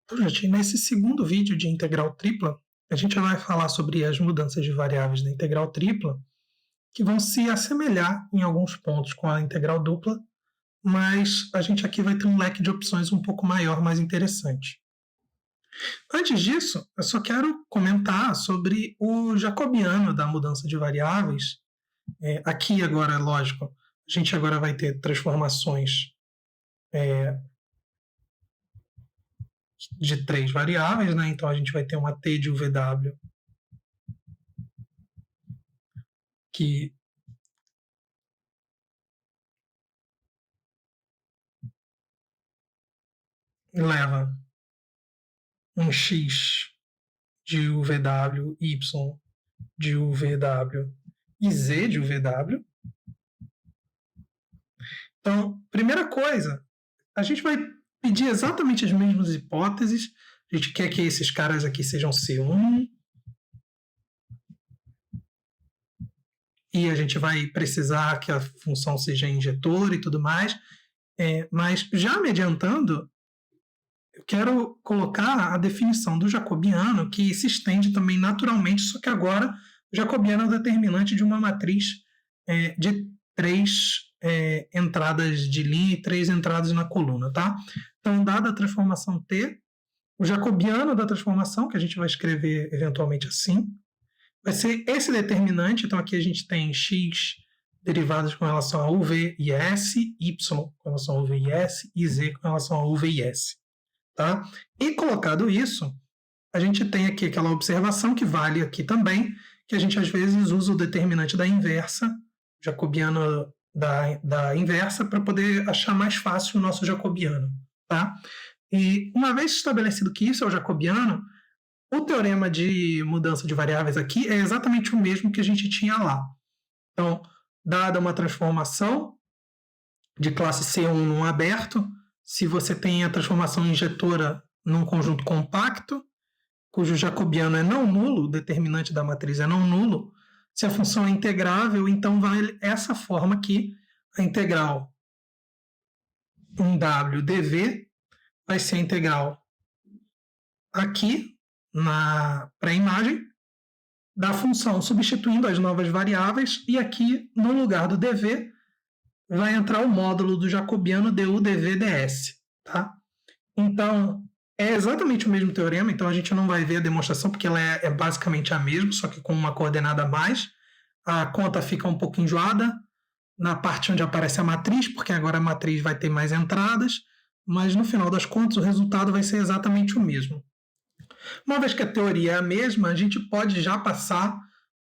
Então, gente, nesse segundo vídeo de integral tripla, a gente vai falar sobre as mudanças de variáveis da integral tripla, que vão se assemelhar em alguns pontos com a integral dupla, mas a gente aqui vai ter um leque de opções um pouco maior, mais interessante. Antes disso, eu só quero comentar sobre o jacobiano da mudança de variáveis. Aqui agora, lógico, a gente agora vai ter transformações de três variáveis, né? Então a gente vai ter uma t de UVW que leva um x de UVW, y de UVW e z de UVW. Então, primeira coisa, a gente vai pedir exatamente as mesmas hipóteses. A gente quer que esses caras aqui sejam C1. E a gente vai precisar que a função seja injetora e tudo mais. Mas já me adiantando, eu quero colocar a definição do jacobiano, que se estende também naturalmente, só que agora o jacobiano é o determinante de uma matriz de três entradas de linha e três entradas na coluna, tá? Então, dada a transformação T, o jacobiano da transformação, que a gente vai escrever eventualmente assim, vai ser esse determinante. Então, aqui a gente tem x derivadas com relação a UV e S, y com relação a UV e S, e z com relação a UV e S. Tá? E colocado isso, a gente tem aqui aquela observação que vale aqui também, que a gente às vezes usa o determinante da inversa, jacobiano da inversa, para poder achar mais fácil o nosso jacobiano. Tá? E uma vez estabelecido que isso é o jacobiano, o teorema de mudança de variáveis aqui é exatamente o mesmo que a gente tinha lá. Então, dada uma transformação de classe C1 num aberto, se você tem a transformação injetora num conjunto compacto, cujo jacobiano é não nulo, o determinante da matriz é não nulo, se a função é integrável, então vai essa forma aqui, a integral 1w dv vai ser a integral aqui, para a imagem, da função substituindo as novas variáveis, e aqui, no lugar do dv, vai entrar o módulo do jacobiano du dv ds. Tá? Então, é exatamente o mesmo teorema, então a gente não vai ver a demonstração, porque ela é basicamente a mesma, só que com uma coordenada a mais. A conta fica um pouco enjoada na parte onde aparece a matriz, porque agora a matriz vai ter mais entradas, mas no final das contas o resultado vai ser exatamente o mesmo. Uma vez que a teoria é a mesma, a gente pode já passar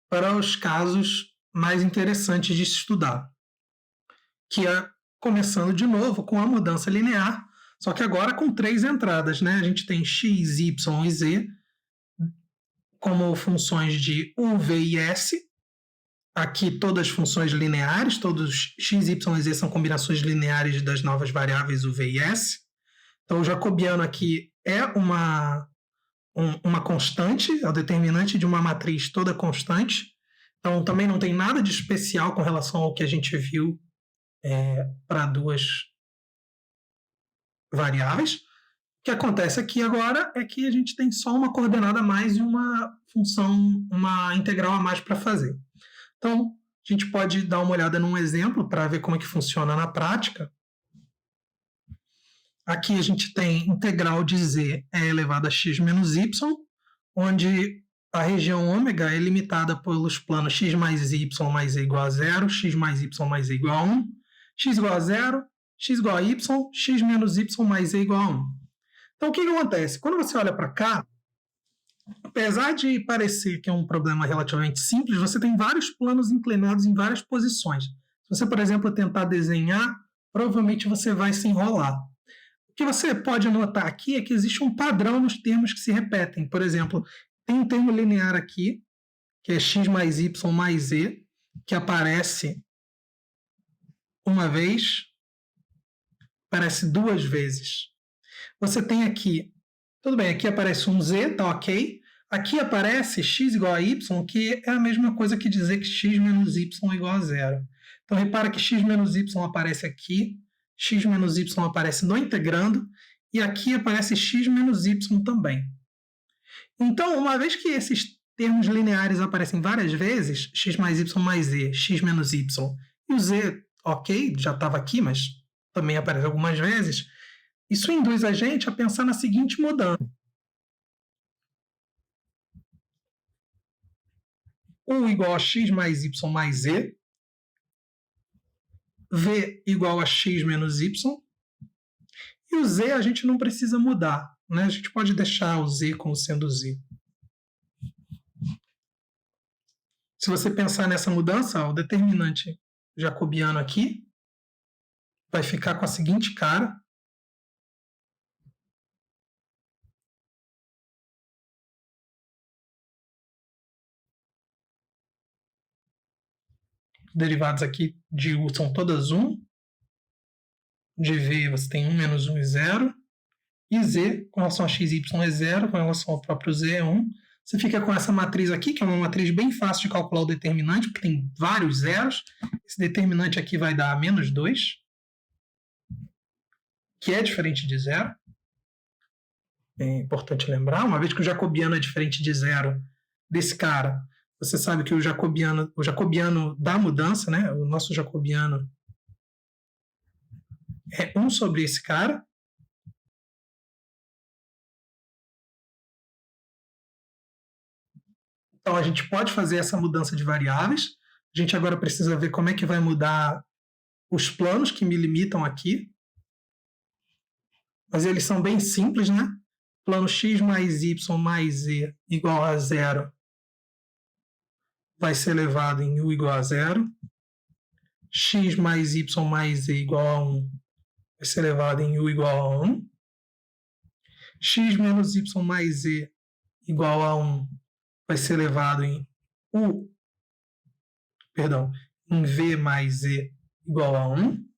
para os casos mais interessantes de se estudar, que é começando de novo com a mudança linear, só que agora com três entradas, né? A gente tem x, y e z como funções de u, v e s. Aqui todas as funções lineares, todos x, y e z são combinações lineares das novas variáveis u, v e s. Então o jacobiano aqui é uma constante, é o determinante de uma matriz toda constante. Então também não tem nada de especial com relação ao que a gente viu para duas variáveis. O que acontece aqui agora é que a gente tem só uma coordenada a mais e uma função, uma integral a mais para fazer. Então, a gente pode dar uma olhada num exemplo para ver como é que funciona na prática. Aqui a gente tem integral de z elevado a x menos y, onde a região ômega é limitada pelos planos x mais y mais z igual a 0, x mais y mais z igual a 1, x igual a 0, x igual a y, x menos y mais z igual a 1. Então, o que acontece? Quando você olha para cá, apesar de parecer que é um problema relativamente simples, você tem vários planos inclinados em várias posições. Se você, por exemplo, tentar desenhar, provavelmente você vai se enrolar. O que você pode notar aqui é que existe um padrão nos termos que se repetem. Por exemplo, tem um termo linear aqui, que é x mais y mais z, que aparece uma vez, aparece duas vezes. Você tem aqui, tudo bem, aqui aparece um z, tá ok? Aqui aparece x igual a y, que é a mesma coisa que dizer que x menos y é igual a 0. Então, repara que x menos y aparece aqui, x menos y aparece no integrando, e aqui aparece x menos y também. Então, uma vez que esses termos lineares aparecem várias vezes, x mais y mais z, x menos y, e o z, ok, já estava aqui, mas também aparece algumas vezes, isso induz a gente a pensar na seguinte mudança. U igual a x mais y mais z, v igual a x menos y, e o z a gente não precisa mudar, né? A gente pode deixar o z como sendo z. Se você pensar nessa mudança, ó, o determinante jacobiano aqui vai ficar com a seguinte cara. Derivadas aqui de U são todas 1. De V você tem 1 menos 1 e 0. E Z, com relação a x e y, é 0. Com relação ao próprio Z, é 1. Você fica com essa matriz aqui, que é uma matriz bem fácil de calcular o determinante, porque tem vários zeros. Esse determinante aqui vai dar menos 2, que é diferente de 0. É importante lembrar, uma vez que o jacobiano é diferente de 0 desse cara, você sabe que o jacobiano da mudança, né? O nosso jacobiano é 1 sobre esse cara. Então, a gente pode fazer essa mudança de variáveis. A gente agora precisa ver como é que vai mudar os planos que me limitam aqui. Mas eles são bem simples, né? Plano x mais y mais z igual a 0 vai ser elevado em u igual a 0. X mais y mais z igual a 1 vai ser elevado em u igual a 1. X menos y mais z igual a 1 vai ser elevado em em v mais z igual a 1.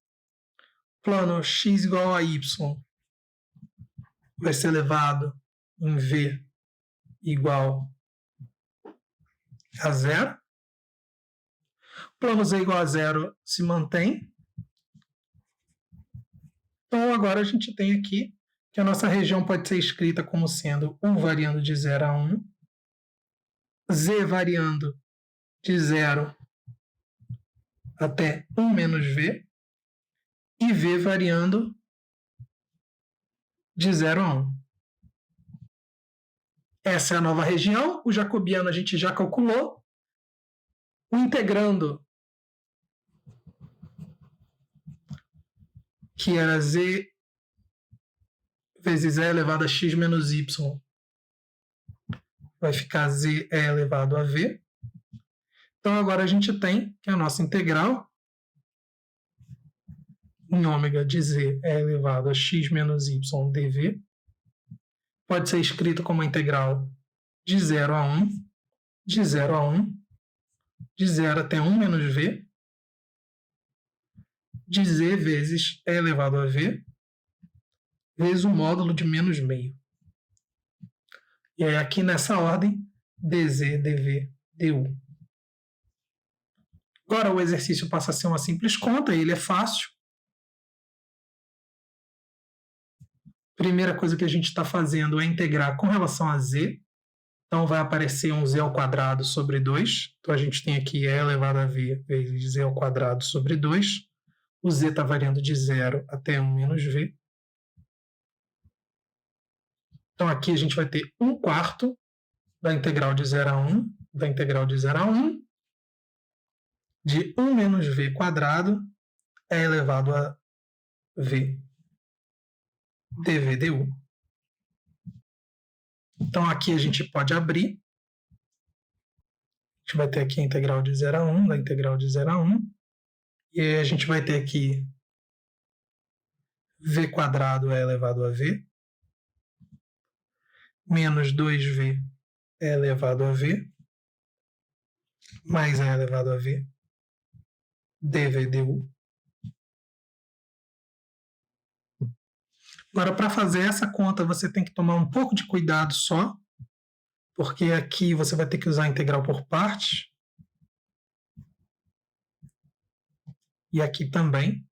Plano x igual a y vai ser elevado em v igual a 0. Plano z igual a 0 se mantém. Então, agora a gente tem aqui que a nossa região pode ser escrita como sendo u variando de 0 a 1, z variando de 0 até 1 menos v, e v variando de 0 a 1. Essa é a nova região. O jacobiano a gente já calculou. O integrando, que era z vezes e elevado a x menos y, vai ficar z é elevado a v. Então, agora a gente tem que a nossa integral em ômega de z é elevado a x menos y dv pode ser escrito como a integral de 0 a 1, de 0 a 1, de 0 até 1 menos v, de z vezes e elevado a v, vezes o módulo de menos meio. E aí aqui nessa ordem, dz, dv, du. Agora o exercício passa a ser uma simples conta, ele é fácil. Primeira coisa que a gente está fazendo é integrar com relação a z. Então vai aparecer um z ao quadrado sobre 2. Então a gente tem aqui e elevado a v vezes z ao quadrado sobre 2. O z está variando de 0 até 1 menos v. Então aqui a gente vai ter 1/4 da integral de 0 a 1, da integral de 0 a 1, de 1 menos v quadrado é elevado a v dv du. Então aqui a gente pode abrir. A gente vai ter aqui a integral de 0 a 1, da integral de 0 a 1. E aí a gente vai ter aqui v quadrado é elevado a v, menos 2v é elevado a v, mais é elevado a v, dv du. Agora, para fazer essa conta, você tem que tomar um pouco de cuidado só, porque aqui você vai ter que usar a integral por partes. E aqui também.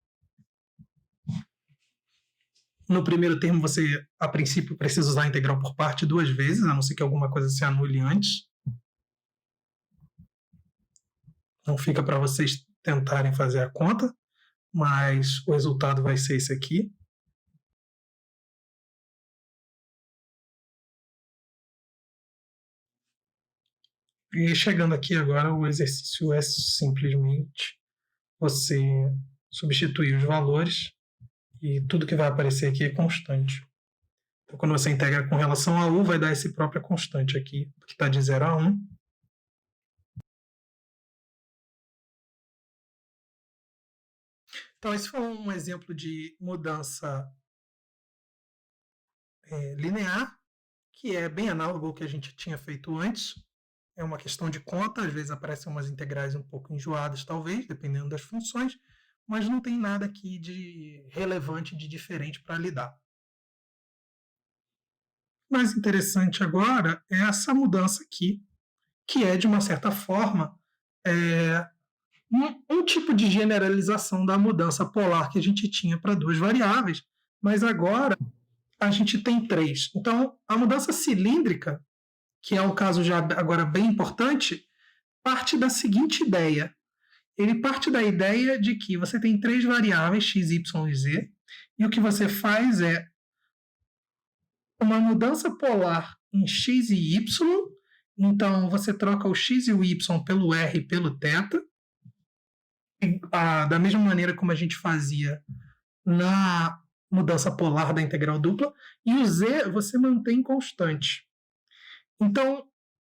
No primeiro termo, você, a princípio, precisa usar a integral por parte 2 vezes, a não ser que alguma coisa se anule antes. Então, fica para vocês tentarem fazer a conta, mas o resultado vai ser esse aqui. E chegando aqui agora, o exercício é simplesmente você substituir os valores e tudo que vai aparecer aqui é constante. Então, quando você integra com relação a u, vai dar esse própria constante aqui, que está de 0 a 1. Então, esse foi um exemplo de mudança linear, que é bem análogo ao que a gente tinha feito antes. É uma questão de conta, às vezes aparecem umas integrais um pouco enjoadas, talvez, dependendo das funções, mas não tem nada aqui de relevante, de diferente para lidar. O mais interessante agora é essa mudança aqui, que é, de uma certa forma, um tipo de generalização da mudança polar que a gente tinha para 2 variáveis, mas agora a gente tem 3. Então, a mudança cilíndrica, que é um caso já agora bem importante, parte da seguinte ideia. Ele parte da ideia de que você tem 3 variáveis, x, y e z, e o que você faz é uma mudança polar em x e y, então você troca o x e o y pelo r e pelo θ, da mesma maneira como a gente fazia na mudança polar da integral dupla, e o z você mantém constante. Então,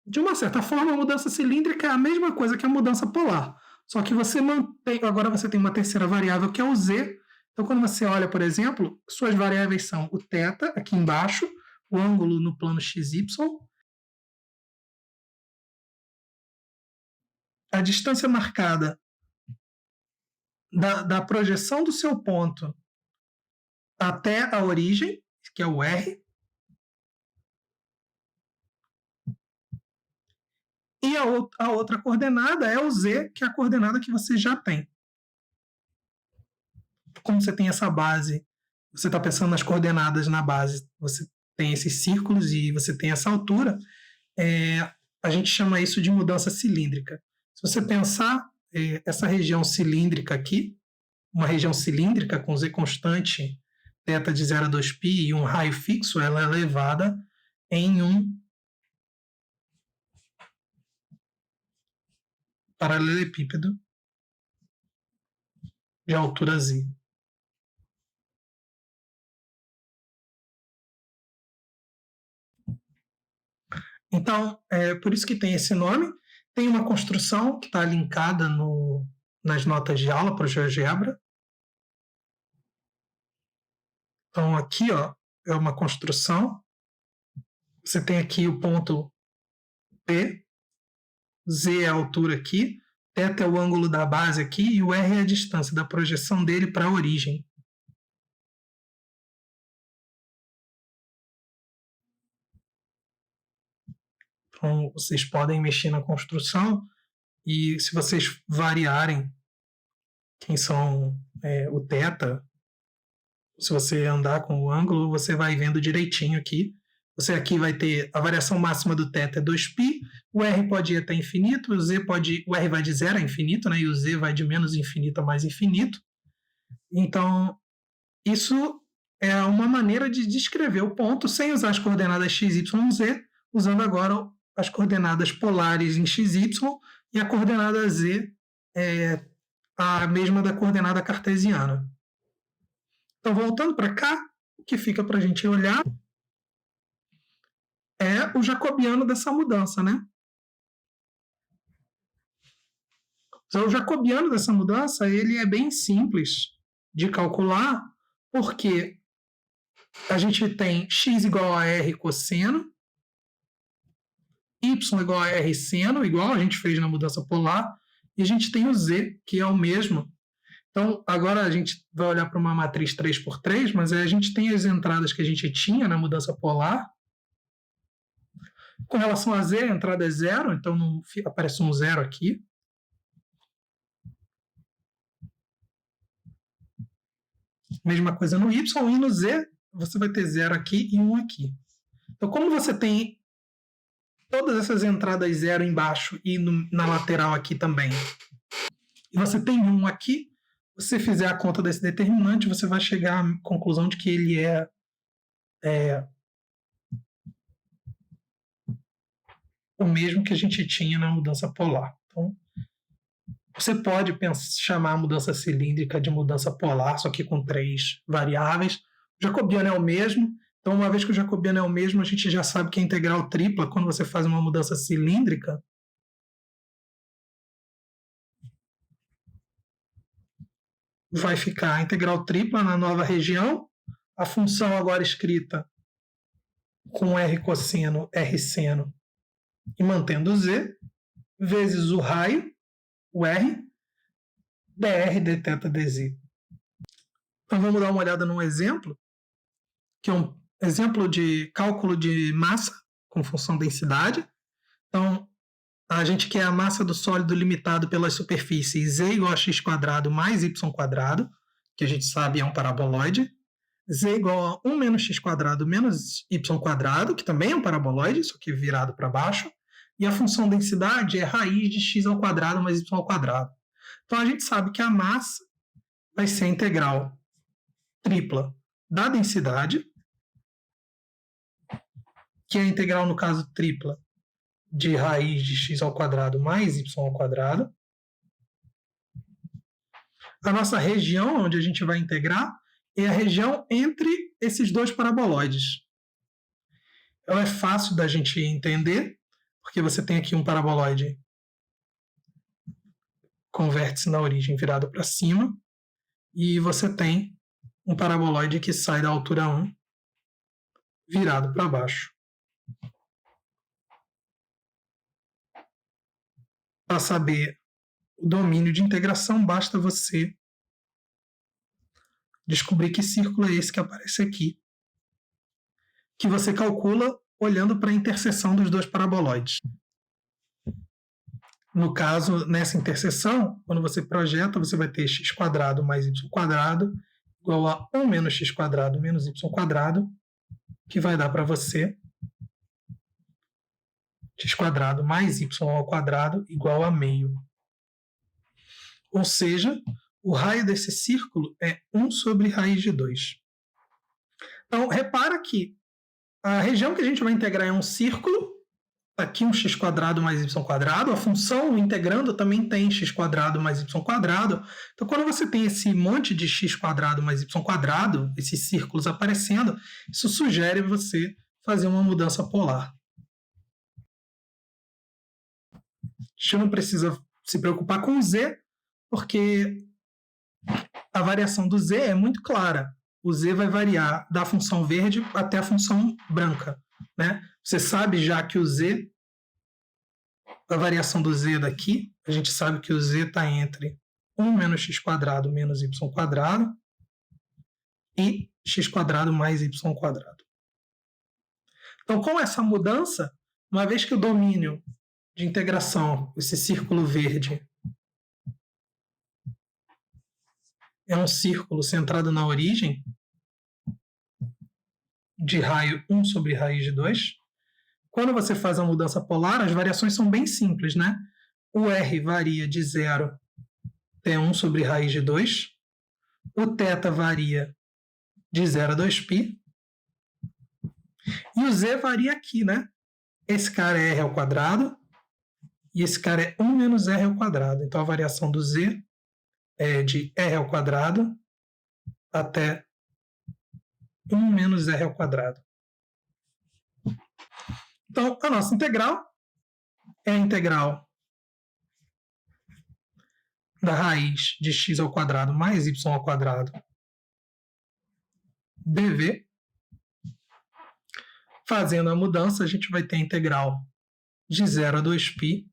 de uma certa forma, a mudança cilíndrica é a mesma coisa que a mudança polar, só que você mantém, agora você tem uma terceira variável que é o z. Então, quando você olha, por exemplo, suas variáveis são o θ, aqui embaixo, o ângulo no plano xy, a distância marcada da projeção do seu ponto até a origem, que é o R, e a outra coordenada é o Z, que é a coordenada que você já tem. Como você tem essa base, você está pensando nas coordenadas na base, você tem esses círculos e você tem essa altura, a gente chama isso de mudança cilíndrica. Se você pensar essa região cilíndrica aqui, uma região cilíndrica com Z constante, θ de 0 a 2π e um raio fixo, ela é elevada em um paralelepípedo de altura Z. Então, é por isso que tem esse nome. Tem uma construção que está linkada nas notas de aula para o GeoGebra. Então, aqui é uma construção. Você tem aqui o ponto P, Z é a altura aqui, θ é o ângulo da base aqui e o R é a distância da projeção dele para a origem. Então, vocês podem mexer na construção e, se vocês variarem quem são o θ, se você andar com o ângulo, você vai vendo direitinho aqui. Você aqui vai ter a variação máxima do θ é 2π, o R pode ir até infinito, o R vai de 0 a infinito, né, e o Z vai de menos infinito a mais infinito. Então, isso é uma maneira de descrever o ponto sem usar as coordenadas x, y, z, usando agora as coordenadas polares em x, y, e a coordenada z é a mesma da coordenada cartesiana. Então, voltando para cá, o que fica para a gente olhar é o jacobiano dessa mudança, né? Então, o jacobiano dessa mudança, ele é bem simples de calcular, porque a gente tem x igual a r cosseno, y igual a r seno, igual a gente fez na mudança polar, e a gente tem o z, que é o mesmo. Então, agora a gente vai olhar para uma matriz 3x3, mas a gente tem as entradas que a gente tinha na mudança polar. Com relação a z, a entrada é 0, então não aparece um 0 aqui. Mesma coisa no y, e no z você vai ter 0 aqui e 1 aqui. Então, como você tem todas essas entradas 0 embaixo e na lateral aqui também, e você tem 1 aqui, se você fizer a conta desse determinante, você vai chegar à conclusão de que ele é o mesmo que a gente tinha na mudança polar. Então, você pode chamar a mudança cilíndrica de mudança polar, só que com 3 variáveis. O jacobiano é o mesmo. Então, uma vez que o jacobiano é o mesmo, a gente já sabe que a integral tripla, quando você faz uma mudança cilíndrica, vai ficar a integral tripla na nova região, a função agora escrita com R cosseno, R seno, e mantendo o Z, vezes o raio, o R, dr dθ dz. Então vamos dar uma olhada num exemplo, que é um exemplo de cálculo de massa com função densidade. Então, a gente quer a massa do sólido limitado pelas superfícies Z igual a x² mais y², que a gente sabe é um paraboloide, Z igual a 1 menos x² menos y², que também é um paraboloide, só que virado para baixo, e a função densidade é raiz de x² mais y². Então, a gente sabe que a massa vai ser a integral tripla da densidade, que é a integral, no caso, tripla de raiz de x² mais y². A nossa região onde a gente vai integrar é a região entre esses dois paraboloides. Ela é fácil da gente entender, porque você tem aqui um paraboloide com vértice na origem virado para cima, e você tem um paraboloide que sai da altura 1 virado para baixo. Para saber o domínio de integração, basta você descobrir que círculo é esse que aparece aqui, que você calcula olhando para a interseção dos dois paraboloides. No caso, nessa interseção, quando você projeta, você vai ter x² mais y² igual a 1 menos x² menos y², que vai dar para você x² mais y² igual a meio. Ou seja, o raio desse círculo é 1 sobre raiz de 2. Então, repara que a região que a gente vai integrar é um círculo, aqui um x² mais y², a função integrando também tem x² mais y². Então, quando você tem esse monte de x² mais y², esses círculos aparecendo, isso sugere você fazer uma mudança polar. A gente não precisa se preocupar com o Z, porque a variação do Z é muito clara. O Z vai variar da função verde até a função branca, né? Você sabe já que o Z, a variação do Z daqui, a gente sabe que o Z está entre 1 menos x² menos y² e x² mais y². Então, com essa mudança, uma vez que o domínio de integração, esse círculo verde, é um círculo centrado na origem, de raio 1 sobre raiz de 2. Quando você faz a mudança polar, as variações são bem simples, né? O R varia de 0 até 1 sobre raiz de 2. O θ varia de 0 a 2π. E o Z varia aqui, né? Esse cara é R ao quadrado e esse cara é 1 menos R ao quadrado. Então, a variação do Z é de R ao quadrado até 1 menos R ao quadrado. Então, a nossa integral é a integral da raiz de x ao quadrado mais y ao quadrado dv. Fazendo a mudança, a gente vai ter a integral de 0 a 2π,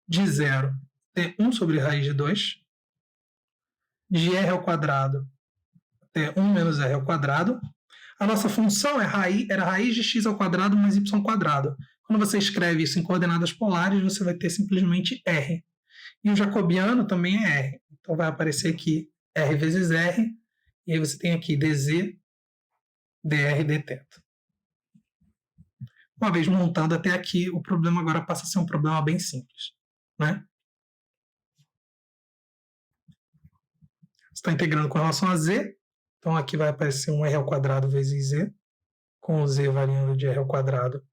de 0 até 1 sobre raiz de 2, de r ao quadrado até 1 menos r ao quadrado. A nossa função era raiz de x ao quadrado mais y². Quando você escreve isso em coordenadas polares, você vai ter simplesmente r. E o jacobiano também é r. Então vai aparecer aqui r vezes r, e aí você tem aqui dz dr dθ. Uma vez montando até aqui, o problema agora passa a ser um problema bem simples, né? Está integrando com relação a z, então aqui vai aparecer um r ao quadrado vezes z, com o z variando de r ao quadrado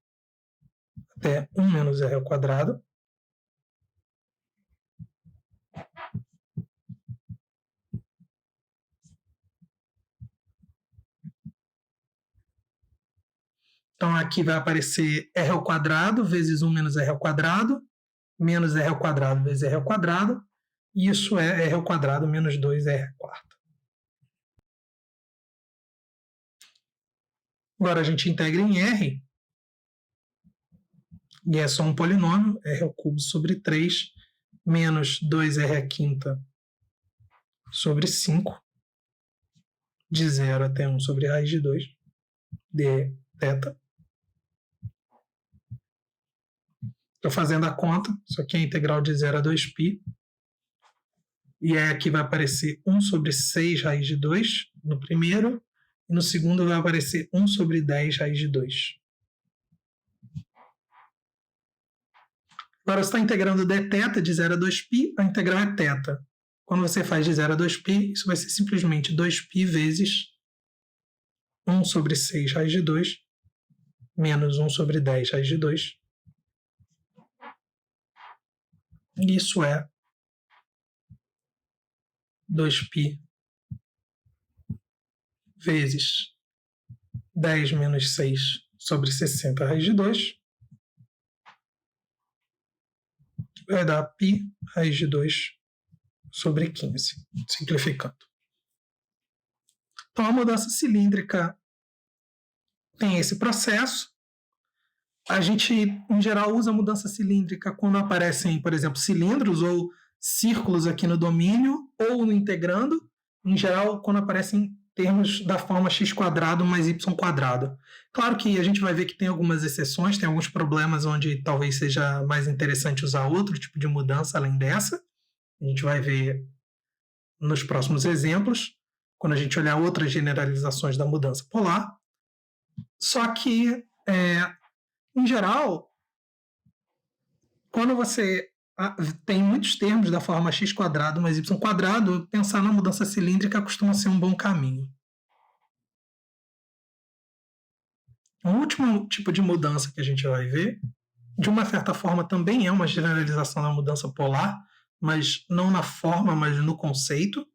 até 1 menos r ao quadrado. Então aqui vai aparecer r ao quadrado vezes 1 menos r ao quadrado, menos r ao quadrado vezes r ao quadrado, e isso é r ao quadrado menos 2r à quarta. Agora a gente integra em r, e é só um polinômio, r ao cubo sobre 3, menos 2r à quinta sobre 5, de 0 até 1 sobre raiz de 2, dθ. Estou fazendo a conta, isso aqui é a integral de 0 a 2π, e aí aqui vai aparecer 1 sobre 6 raiz de 2 no primeiro, e no segundo vai aparecer 1 sobre 10 raiz de 2. Agora você está integrando dθ de 0 a 2π, a integral é θ. Quando você faz de 0 a 2π, isso vai ser simplesmente 2π vezes 1 sobre 6 raiz de 2, menos 1 sobre 10 raiz de 2. Isso é 2π vezes 10 menos 6 sobre 60 raiz de 2. Vai dar π raiz de 2 sobre 15, simplificando. Então, a mudança cilíndrica tem esse processo. A gente, em geral, usa a mudança cilíndrica quando aparecem, por exemplo, cilindros ou círculos aqui no domínio ou no integrando. Em geral, quando aparecem termos da forma x² mais y². Claro que a gente vai ver que tem algumas exceções, tem alguns problemas onde talvez seja mais interessante usar outro tipo de mudança além dessa. A gente vai ver nos próximos exemplos, quando a gente olhar outras generalizações da mudança polar. Só que, em geral, quando você tem muitos termos da forma x² mais y², pensar na mudança cilíndrica costuma ser um bom caminho. O último tipo de mudança que a gente vai ver, de uma certa forma, também é uma generalização da mudança polar, mas não na forma, mas no conceito.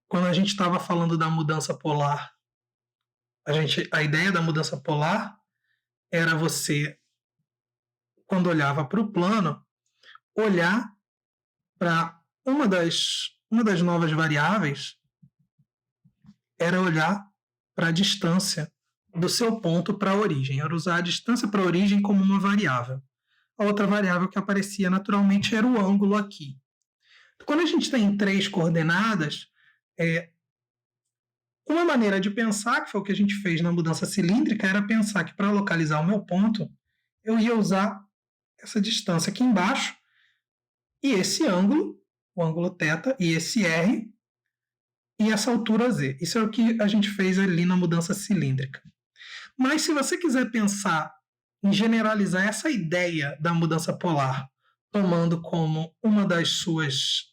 Quando a gente estava falando da mudança polar, a ideia da mudança polar era você, quando olhava para o plano, olhar para uma das novas variáveis, era olhar para a distância do seu ponto para a origem, era usar a distância para a origem como uma variável. A outra variável que aparecia naturalmente era o ângulo aqui. Quando a gente tem 3 coordenadas, uma maneira de pensar, que foi o que a gente fez na mudança cilíndrica, era pensar que para localizar o meu ponto, eu ia usar essa distância aqui embaixo e esse ângulo, o ângulo θ, e esse r, e essa altura z. Isso é o que a gente fez ali na mudança cilíndrica. Mas se você quiser pensar em generalizar essa ideia da mudança polar, tomando como uma das suas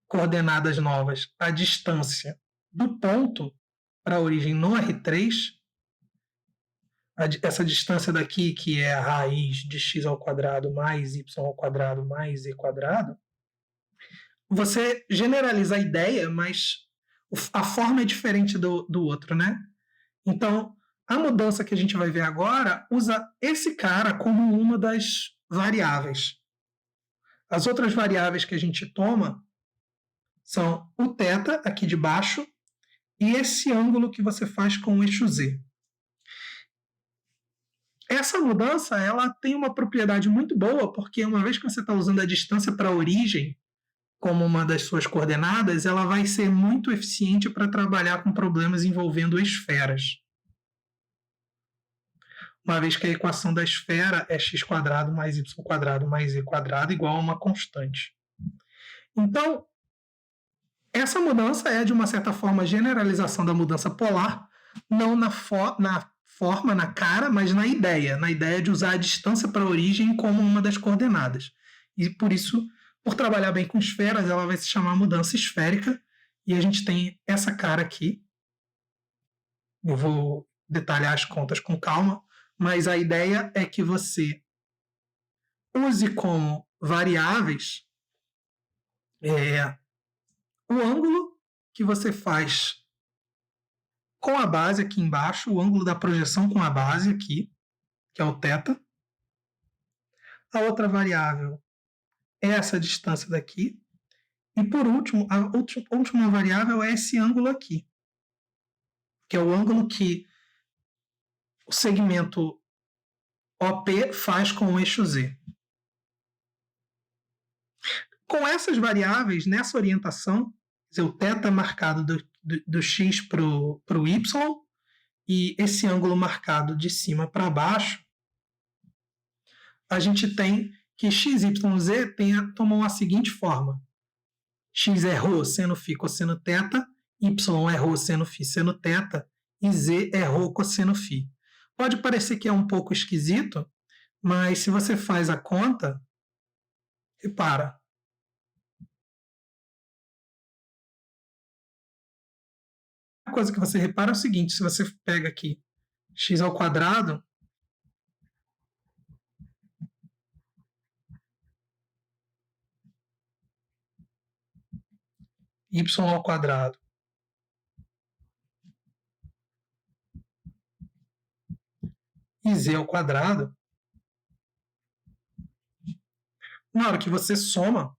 coordenadas novas a distância do ponto para a origem no R3, essa distância daqui, que é a raiz de x² mais y² mais z², você generaliza a ideia, mas a forma é diferente do outro, né? Então, a mudança que a gente vai ver agora usa esse cara como uma das variáveis. As outras variáveis que a gente toma são o θ aqui de baixo e esse ângulo que você faz com o eixo z. Essa mudança ela tem uma propriedade muito boa, porque uma vez que você está usando a distância para a origem como uma das suas coordenadas, ela vai ser muito eficiente para trabalhar com problemas envolvendo esferas. Uma vez que a equação da esfera é x² mais y² mais z² igual a uma constante. Então, Essa mudança é, de uma certa forma, a generalização da mudança polar, não na forma, na cara, mas na ideia de usar a distância para a origem como uma das coordenadas. E por isso, por trabalhar bem com esferas, ela vai se chamar mudança esférica, e a gente tem essa cara aqui. Eu vou detalhar as contas com calma, mas a ideia é que você use como variáveis o ângulo que você faz com a base aqui embaixo, o ângulo da projeção com a base aqui, que é o θ. A outra variável é essa distância daqui. E, por último, a última variável é esse ângulo aqui, que é o ângulo que o segmento OP faz com o eixo Z. Com essas variáveis, nessa orientação, o θ marcado do x para o y e esse ângulo marcado de cima para baixo, a gente tem que x, y, z tomam a seguinte forma. X é ρ seno φ cosseno θ, y é ρ seno φ seno θ e z é ρ cosseno φ. Pode parecer que é um pouco esquisito, mas se você faz a conta, repara. A coisa que você repara é o seguinte, se você pega aqui x ao quadrado, y ao quadrado e z ao quadrado, na hora que você soma,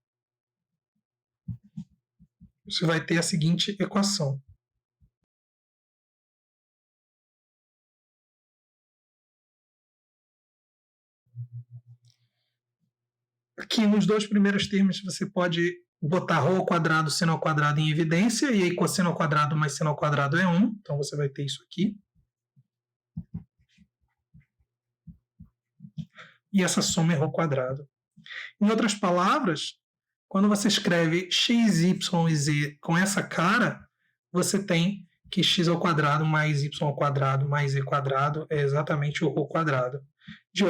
você vai ter a seguinte equação. Aqui nos dois primeiros termos você pode botar ρ ao quadrado, seno ao quadrado em evidência, e aí cosseno ao quadrado mais seno ao quadrado é 1, então você vai ter isso aqui. E essa soma é ρ ao quadrado. Em outras palavras, quando você escreve x, y e z com essa cara, você tem que x ao quadrado mais y ao quadrado mais z quadrado é exatamente o ρ ao quadrado. De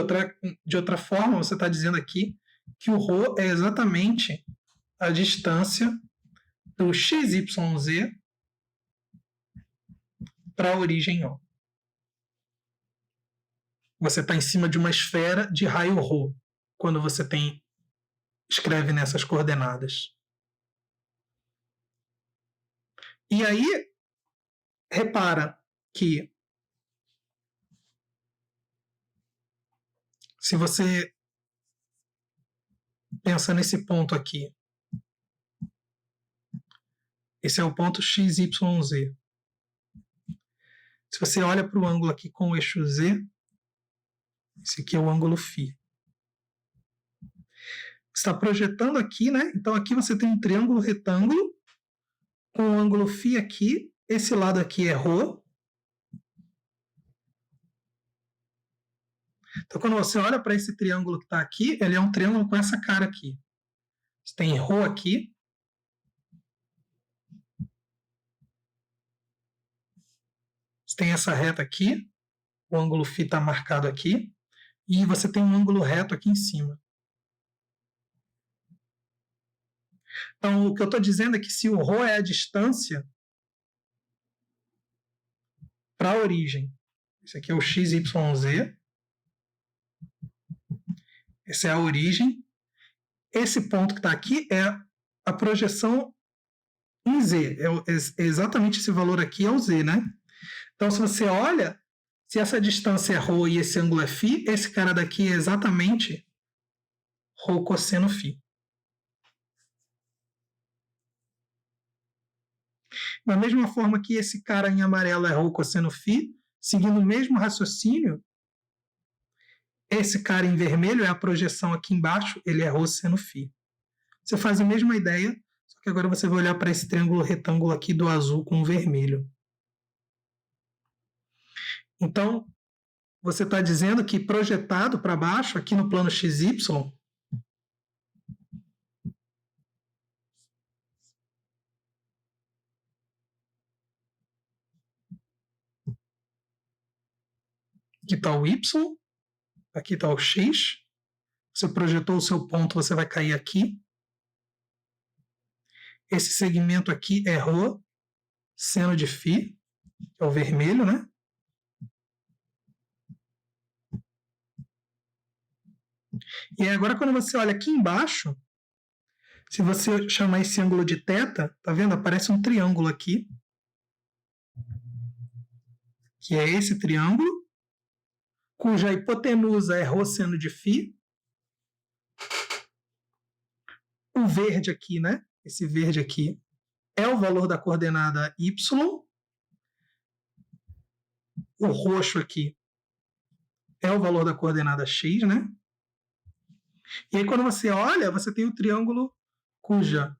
outra forma, você está dizendo aqui que o ρ é exatamente a distância do XYZ para a origem O. Você está em cima de uma esfera de raio ρ, quando você escreve nessas coordenadas. E aí, repara que se você pensa nesse ponto aqui, esse é o ponto XYZ. Se você olha para o ângulo aqui com o eixo Z, esse aqui é o ângulo φ. Está projetando aqui, né? Então aqui você tem um triângulo retângulo com o ângulo φ aqui. Esse lado aqui é ρ. Então quando você olha para esse triângulo que está aqui, ele é um triângulo com essa cara aqui. Você tem ρ aqui. Você tem essa reta aqui. O ângulo φ está marcado aqui. E você tem um ângulo reto aqui em cima. Então, o que eu estou dizendo é que se o ρ é a distância para a origem, esse aqui é o XYZ, essa é a origem, esse ponto que está aqui é a projeção em Z, é exatamente esse valor aqui é o Z, né? Então, se você olha, se essa distância é ρ e esse ângulo é φ, esse cara daqui é exatamente ρ cosseno φ. Da mesma forma que esse cara em amarelo é ρ cosseno φ, seguindo o mesmo raciocínio, esse cara em vermelho é a projeção aqui embaixo, ele é ρ seno φ. Você faz a mesma ideia, só que agora você vai olhar para esse triângulo retângulo aqui do azul com o vermelho. Então, você está dizendo que projetado para baixo, aqui no plano XY, Aqui está o Y, aqui está o X. Você projetou o seu ponto, você vai cair aqui. Esse segmento aqui é ρ, seno de φ, que é o vermelho, né? E agora, quando você olha aqui embaixo, se você chamar esse ângulo de θ, tá vendo? Aparece um triângulo aqui, que é esse triângulo, cuja hipotenusa é ρ seno de φ. O verde aqui, né? Esse verde aqui é o valor da coordenada y. O roxo aqui é o valor da coordenada x, né? E aí, quando você olha, você tem o triângulo cuja...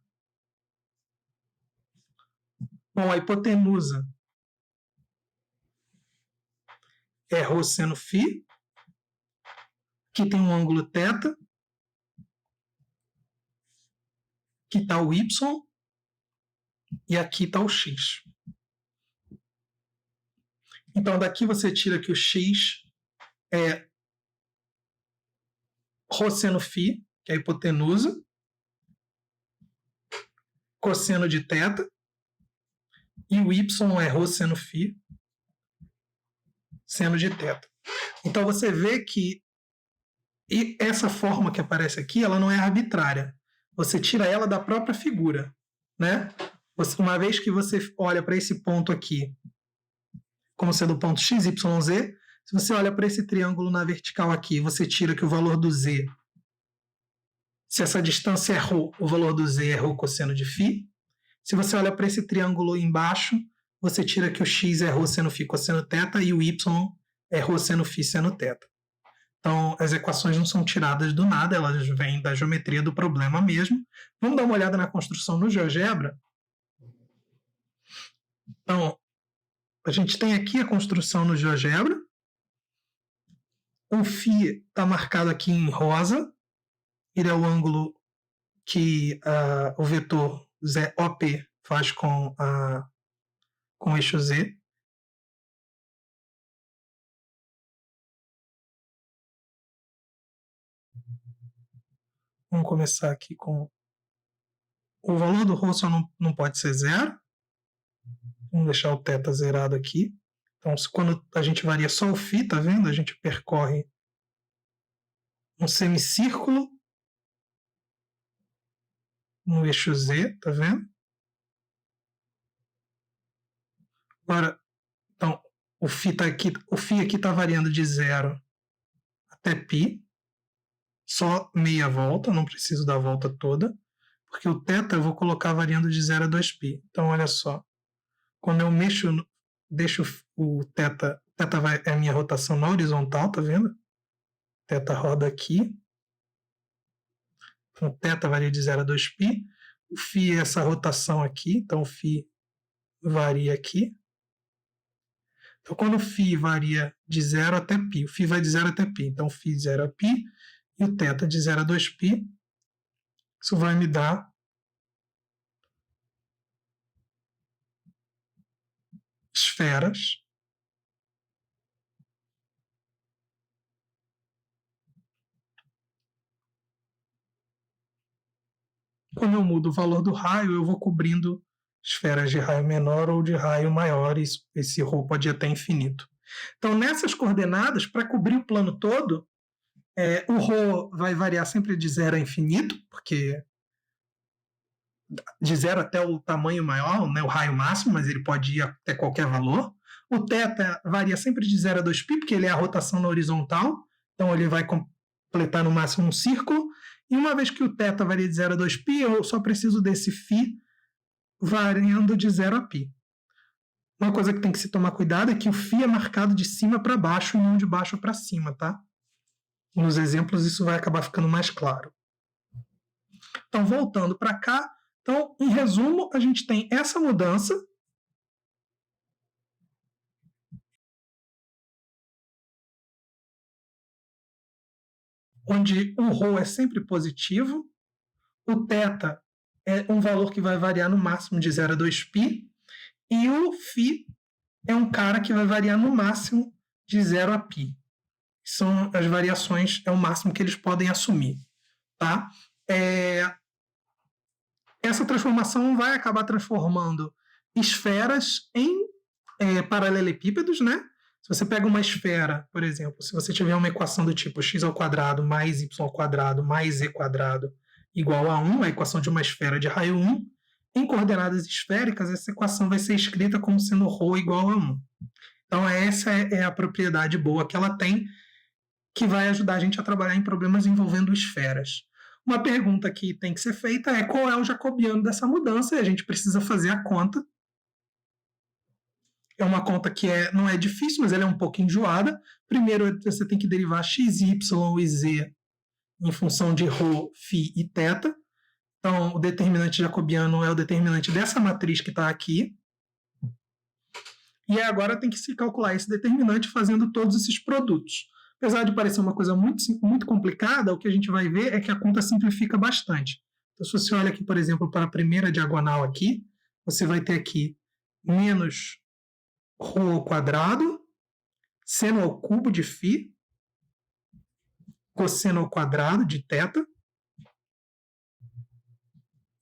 Bom, a hipotenusa é ρ seno φ. Aqui tem um ângulo θ. Aqui está o y. E aqui está o x. Então, daqui você tira que o x é ρ seno φ, que é a hipotenusa, cosseno de θ, e o y é ρ seno φ, seno de θ. Então, você vê que essa forma que aparece aqui, ela não é arbitrária. Você tira ela da própria figura, né? Uma vez que você olha para esse ponto aqui, como sendo o ponto x, y, z, se você olha para esse triângulo na vertical aqui, você tira que o valor do z, se essa distância é ρ, o valor do z é ρ cosseno de φ. Se você olha para esse triângulo embaixo, você tira que o x é ρ seno φ cosseno θ e o y é ρ seno φ seno θ. Então, as equações não são tiradas do nada, elas vêm da geometria do problema mesmo. Vamos dar uma olhada na construção no GeoGebra? Então, a gente tem aqui a construção no GeoGebra. O φ está marcado aqui em rosa. Ele é o ângulo que o vetor OP faz com o eixo Z. Vamos começar aqui com... O valor do ρ só não pode ser zero. Vamos deixar o θ zerado aqui. Então, quando a gente varia só o φ, tá vendo? A gente percorre um semicírculo no eixo Z, tá vendo? Agora, então, o φ aqui está variando de 0 até π, só meia volta, não preciso da volta toda, porque o θ eu vou colocar variando de 0 a 2π. Então, olha só, quando eu deixo o θ é a minha rotação na horizontal, tá vendo? Θ roda aqui. Então, θ varia de 0 a 2π. O φ é essa rotação aqui, então o φ varia aqui. Então, quando o φ varia de 0 até π, o φ vai de 0 até π, então o φ de 0 a π e o θ de 0 a 2π, isso vai me dar esferas quando eu mudo o valor do raio, eu vou cobrindo esferas de raio menor ou de raio maior, e esse ρ pode ir até infinito. Então, nessas coordenadas, para cobrir o plano todo, o ρ vai variar sempre de 0 a infinito, porque de 0 até o tamanho maior, né, o raio máximo, mas ele pode ir até qualquer valor. O θ varia sempre de 0 a 2π, porque ele é a rotação na horizontal, então ele vai completar no máximo um círculo. E uma vez que o θ varia de 0 a 2π, eu só preciso desse φ variando de 0 a π. Uma coisa que tem que se tomar cuidado é que o φ é marcado de cima para baixo e não de baixo para cima, tá? Nos exemplos isso vai acabar ficando mais claro. Então, voltando para cá, então, em resumo, a gente tem essa mudança, onde o ρ é sempre positivo, o θ é um valor que vai variar no máximo de 0 a 2π, e o φ é um cara que vai variar no máximo de 0 a π. São as variações, é o máximo que eles podem assumir. Tá? Essa transformação vai acabar transformando esferas em paralelepípedos, né? Se você pega uma esfera, por exemplo, se você tiver uma equação do tipo x² mais y² mais z² igual a 1, a equação de uma esfera de raio 1, em coordenadas esféricas, essa equação vai ser escrita como sendo ρ igual a 1. Então, essa é a propriedade boa que ela tem, que vai ajudar a gente a trabalhar em problemas envolvendo esferas. Uma pergunta que tem que ser feita é qual é o jacobiano dessa mudança, e a gente precisa fazer a conta. É uma conta que não é difícil, mas ela é um pouco enjoada. Primeiro, você tem que derivar x, y e z em função de ρ, φ e θ. Então, o determinante jacobiano é o determinante dessa matriz que está aqui. E agora tem que se calcular esse determinante fazendo todos esses produtos. Apesar de parecer uma coisa muito complicada, o que a gente vai ver é que a conta simplifica bastante. Então, se você olha aqui, por exemplo, para a primeira diagonal aqui, você vai ter aqui menos ρ ao quadrado, seno ao cubo de φ, cosseno ao quadrado de θ.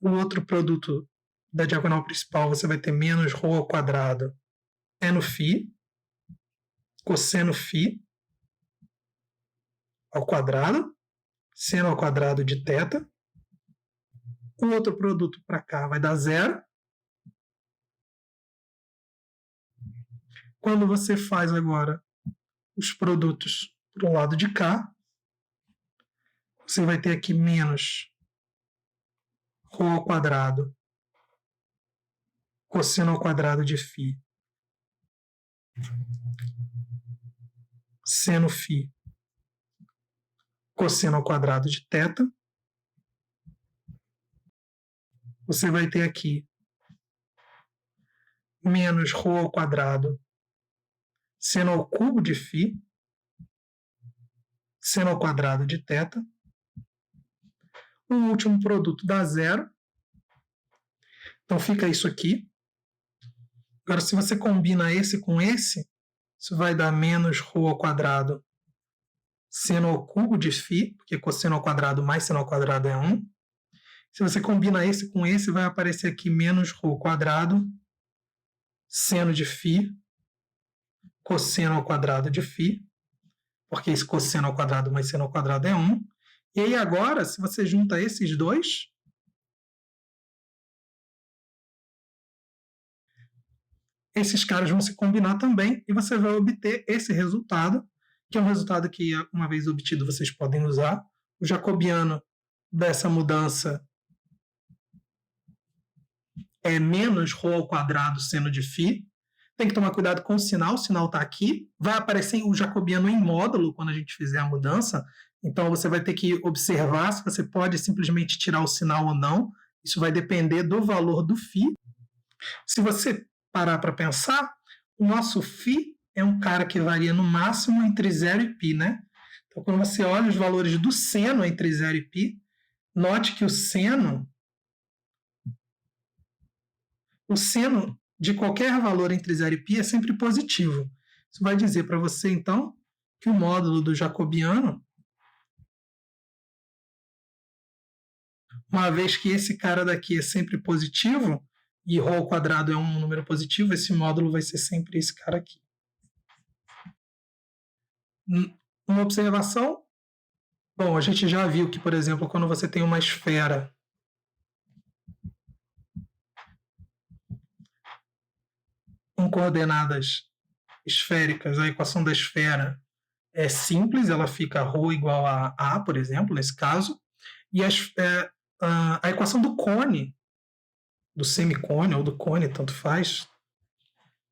O outro produto da diagonal principal, você vai ter menos ρ ao quadrado, seno φ, cosseno φ ao quadrado, seno ao quadrado de θ. O outro produto para cá vai dar 0. Quando você faz agora os produtos para o lado de cá, você vai ter aqui menos ρ ao quadrado, cosseno ao quadrado de φ, seno φ, cosseno ao quadrado de θ. Você vai ter aqui menos ρ ao quadrado, seno ao cubo de φ, seno ao quadrado de θ. O último produto dá 0. Então fica isso aqui. Agora, se você combina esse com esse, isso vai dar menos ρ ao quadrado, seno ao cubo de φ, porque cosseno ao quadrado mais seno ao quadrado é 1. Se você combina esse com esse, vai aparecer aqui menos ρ ao quadrado, seno de φ, cosseno ao quadrado de φ, porque esse cosseno ao quadrado mais seno ao quadrado é 1. E aí agora, se você junta esses dois, esses caras vão se combinar também e você vai obter esse resultado, que é um resultado que, uma vez obtido, vocês podem usar. O jacobiano dessa mudança é menos ρ ao quadrado seno de φ. Tem que tomar cuidado com o sinal está aqui. Vai aparecer o jacobiano em módulo quando a gente fizer a mudança. Então, você vai ter que observar se você pode simplesmente tirar o sinal ou não. Isso vai depender do valor do φ. Se você parar para pensar, o nosso φ é um cara que varia no máximo entre 0 e π, né? Então, quando você olha os valores do seno entre 0 e π, note que o seno de qualquer valor entre 0 e π é sempre positivo. Isso vai dizer para você, então, que o módulo do jacobiano, uma vez que esse cara daqui é sempre positivo, e ρ ao quadrado é um número positivo, esse módulo vai ser sempre esse cara aqui. Uma observação? Bom, a gente já viu que, por exemplo, quando você tem uma esfera em coordenadas esféricas, a equação da esfera é simples, ela fica ρ igual a A, por exemplo, nesse caso, e a equação do cone, do semicone ou do cone, tanto faz,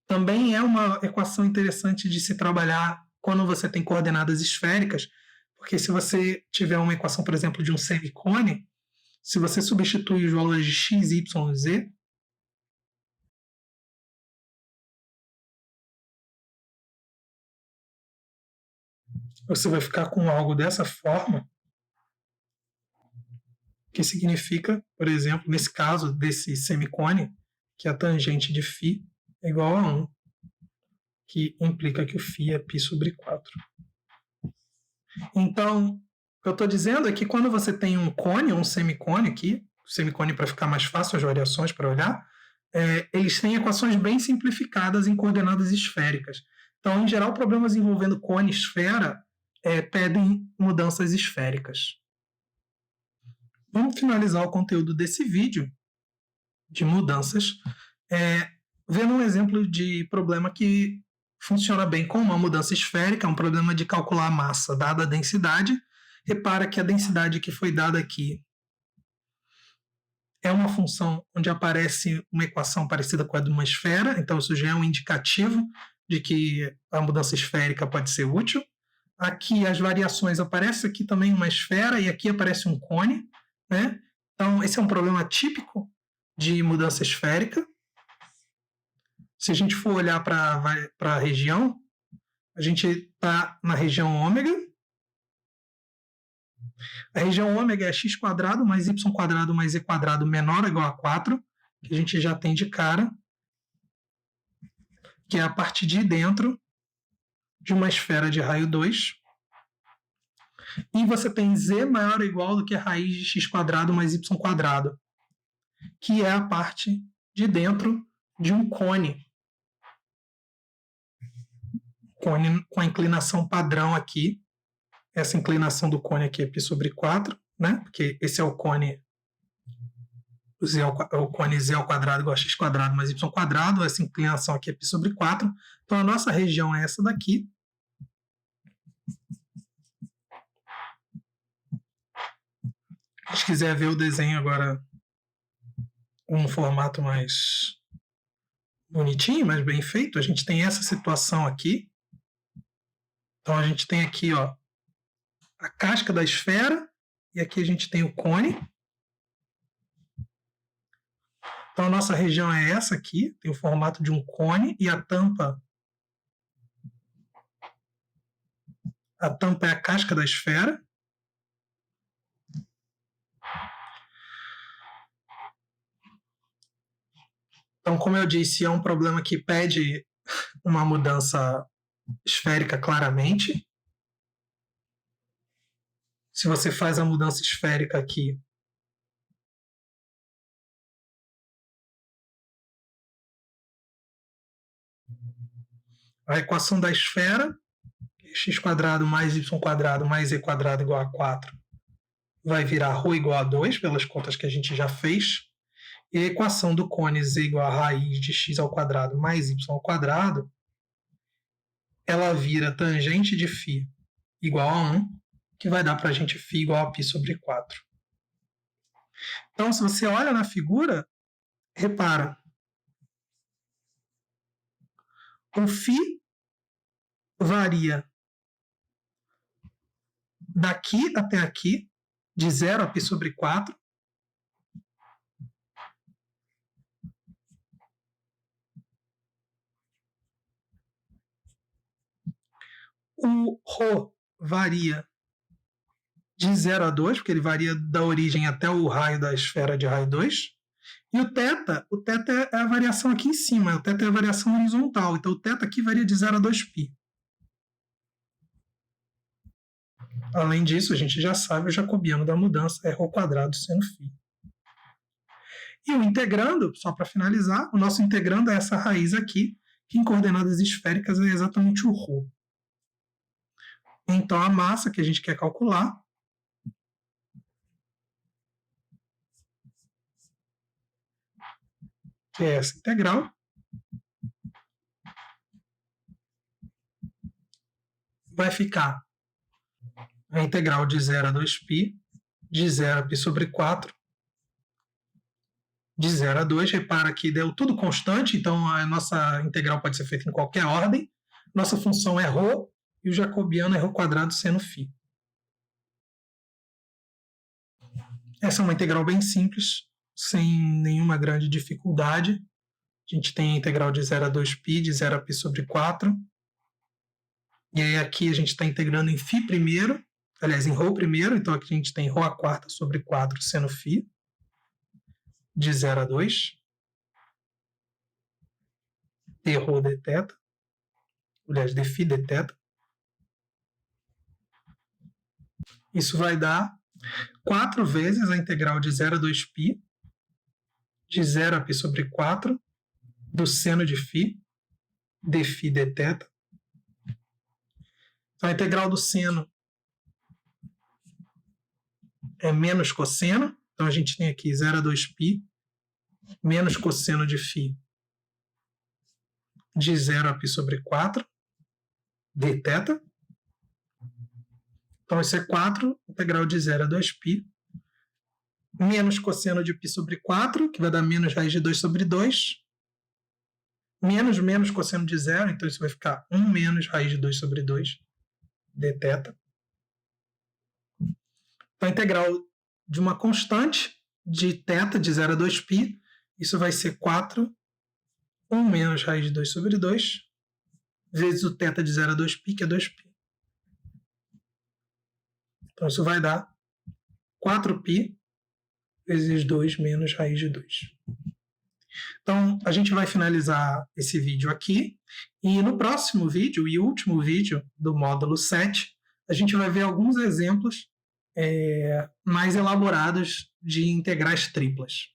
também é uma equação interessante de se trabalhar quando você tem coordenadas esféricas, porque se você tiver uma equação, por exemplo, de um semicone, se você substitui os valores de x, y e z, você vai ficar com algo dessa forma, que significa, por exemplo, nesse caso desse semicone, que a tangente de φ é igual a 1. que implica que o φ é π sobre 4. Então, o que eu estou dizendo é que quando você tem um cone, um semicone aqui, semicone para ficar mais fácil as variações para olhar, eles têm equações bem simplificadas em coordenadas esféricas. Então, em geral, problemas envolvendo cone e esfera pedem mudanças esféricas. Vamos finalizar o conteúdo desse vídeo de mudanças vendo um exemplo de problema que funciona bem com uma mudança esférica, um problema de calcular a massa dada a densidade. Repara que a densidade que foi dada aqui é uma função onde aparece uma equação parecida com a de uma esfera, então isso já é um indicativo de que a mudança esférica pode ser útil. Aqui as variações aparecem aqui também uma esfera e aqui aparece um cone, né? Então esse é um problema típico de mudança esférica. Se a gente for olhar para a região, a gente está na região ômega. A região ômega é x² mais y² mais e² menor ou igual a 4, que a gente já tem de cara, que é a parte de dentro de uma esfera de raio 2. E você tem z maior ou igual do que a raiz de x² mais y², que é a parte de dentro de um cone. Cone com a inclinação padrão aqui. Essa inclinação do cone aqui é π sobre 4, né? Porque esse é o cone, o cone z ao quadrado igual a x² mais y², essa inclinação aqui é π sobre 4. Então a nossa região é essa daqui. Se a gente quiser ver o desenho agora um formato mais bonitinho, mais bem feito, a gente tem essa situação aqui. Então a gente tem aqui, ó, a casca da esfera, e aqui a gente tem o cone. Então a nossa região é essa aqui, tem o formato de um cone, e a tampa é a casca da esfera. Então, como eu disse, é um problema que pede uma mudança esférica claramente. Se você faz a mudança esférica aqui, a equação da esfera, x² mais y² mais e² igual a 4, vai virar ρ igual a 2, pelas contas que a gente já fez. E a equação do cone z igual a raiz de x² mais y², ela vira tangente de φ igual a 1, que vai dar para a gente φ igual a π sobre 4. Então, se você olha na figura, repara, o φ varia daqui até aqui, de 0 a π sobre 4. O ρ varia de 0 a 2, porque ele varia da origem até o raio da esfera de raio 2. E o θ é a variação aqui em cima, o θ é a variação horizontal. Então o θ aqui varia de 0 a 2π. Além disso, a gente já sabe o jacobiano da mudança é ρ² seno φ. E o integrando, só para finalizar, o nosso integrando é essa raiz aqui, que em coordenadas esféricas é exatamente o ρ. Então a massa que a gente quer calcular que é essa integral, vai ficar a integral de 0 a 2π, de 0 a π sobre 4, de 0 a 2. Repara que deu tudo constante, então a nossa integral pode ser feita em qualquer ordem. Nossa função é ρ, e o jacobiano é ρ² seno φ. Essa é uma integral bem simples, sem nenhuma grande dificuldade. A gente tem a integral de 0 a 2π, de 0 a π sobre 4. E aí aqui a gente está integrando em φ primeiro, aliás, em ρ primeiro, então aqui a gente tem ρ² sobre 4 seno φ, de 0 a 2, d ρ dθ. aliás, dφ dθ. Isso vai dar 4 vezes a integral de 0 a 2π, de 0 a π sobre 4, do seno de φ, dφ dθ. Então, a integral do seno é menos cosseno. Então, a gente tem aqui 0 a 2π menos cosseno de φ de 0 a π sobre 4, dθ. Então, isso é 4, integral de 0 a 2π, menos cosseno de π sobre 4, que vai dar menos raiz de 2 sobre 2, menos cosseno de 0, então isso vai ficar 1 menos raiz de 2 sobre 2, dθ. Então, a integral de uma constante de θ de 0 a 2π, isso vai ser 4, 1 menos raiz de 2 sobre 2, vezes o θ de 0 a 2π, que é 2π. Então, isso vai dar 4π vezes 2 menos raiz de 2. Então, a gente vai finalizar esse vídeo aqui. E no próximo vídeo, e último vídeo do módulo 7, a gente vai ver alguns exemplos mais elaborados de integrais triplas.